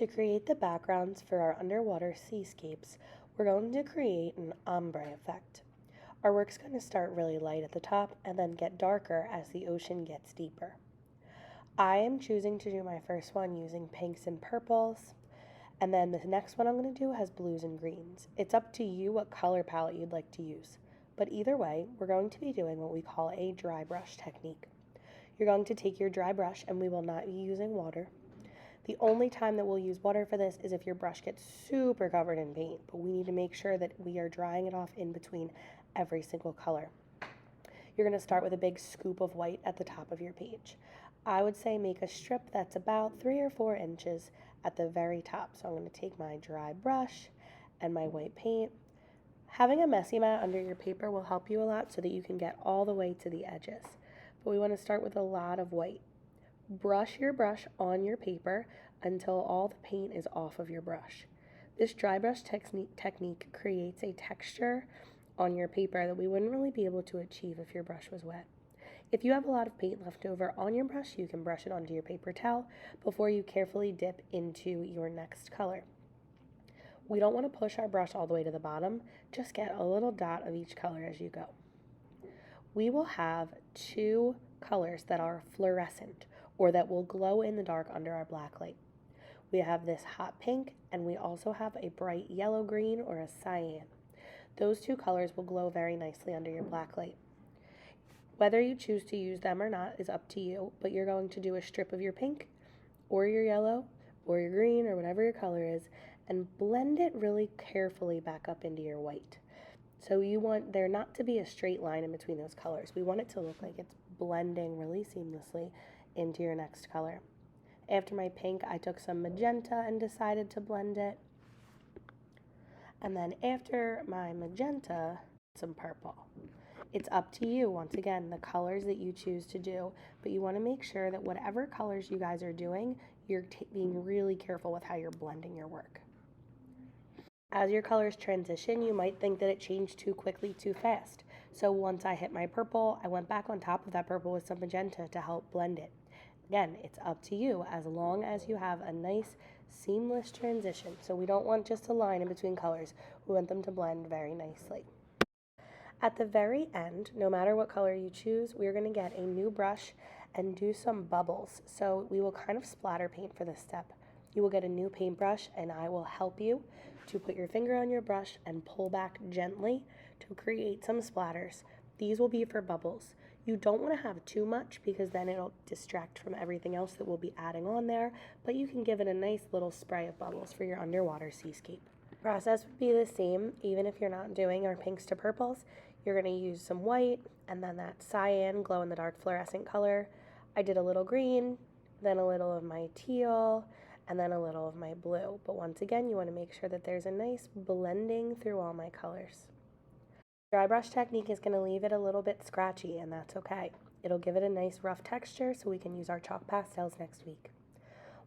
To create the backgrounds for our underwater seascapes, we're going to create an ombre effect. Our work's going to start really light at the top and then get darker as the ocean gets deeper. I am choosing to do my first one using pinks and purples, and then the next one I'm going to do has blues and greens. It's up to you what color palette you'd like to use, but either way, we're going to be doing what we call a dry brush technique. You're going to take your dry brush, and we will not be using water. The only time that we'll use water for this is if your brush gets super covered in paint, but we need to make sure that we are drying it off in between every single color. You're going to start with a big scoop of white at the top of your page. I would say make a strip that's about 3 or 4 inches at the very top. So I'm going to take my dry brush and my white paint. Having a messy mat under your paper will help you a lot so that you can get all the way to the edges. But we want to start with a lot of white. Brush your brush on your paper until all the paint is off of your brush. This dry brush technique creates a texture on your paper that we wouldn't really be able to achieve if your brush was wet. If you have a lot of paint left over on your brush, you can brush it onto your paper towel before you carefully dip into your next color. We don't want to push our brush all the way to the bottom, just get a little dot of each color as you go. We will have 2 colors that are fluorescent, or that will glow in the dark under our black light. We have this hot pink, and we also have a bright yellow green or a cyan. Those 2 colors will glow very nicely under your black light. Whether you choose to use them or not is up to you, but you're going to do a strip of your pink or your yellow or your green or whatever your color is and blend it really carefully back up into your white. So you want there not to be a straight line in between those colors. We want it to look like it's blending really seamlessly into your next color. After my pink, I took some magenta and decided to blend it. And then after my magenta, some purple. It's up to you, once again, the colors that you choose to do, but you want to make sure that whatever colors you guys are doing, you're being really careful with how you're blending your work. As your colors transition, you might think that it changed too quickly, too fast. So once I hit my purple, I went back on top of that purple with some magenta to help blend it. Again, it's up to you as long as you have a nice seamless transition. So we don't want just a line in between colors. We want them to blend very nicely. At the very end, no matter what color you choose, we're going to get a new brush and do some bubbles. So we will kind of splatter paint for this step. You will get a new paintbrush, and I will help you to put your finger on your brush and pull back gently to create some splatters. These will be for bubbles. You don't want to have too much because then it'll distract from everything else that we'll be adding on there, but you can give it a nice little spray of bubbles for your underwater seascape. The process would be the same even if you're not doing our pinks to purples. You're going to use some white and then that cyan glow in the dark fluorescent color. I did a little green, then a little of my teal, and then a little of my blue. But once again, you want to make sure that there's a nice blending through all my colors. Dry brush technique is going to leave it a little bit scratchy, and that's okay. It'll give it a nice rough texture so we can use our chalk pastels next week.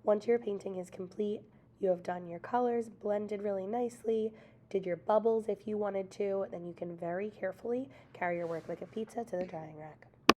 Once your painting is complete, you have done your colors, blended really nicely, did your bubbles if you wanted to, then you can very carefully carry your work like a pizza to the drying rack.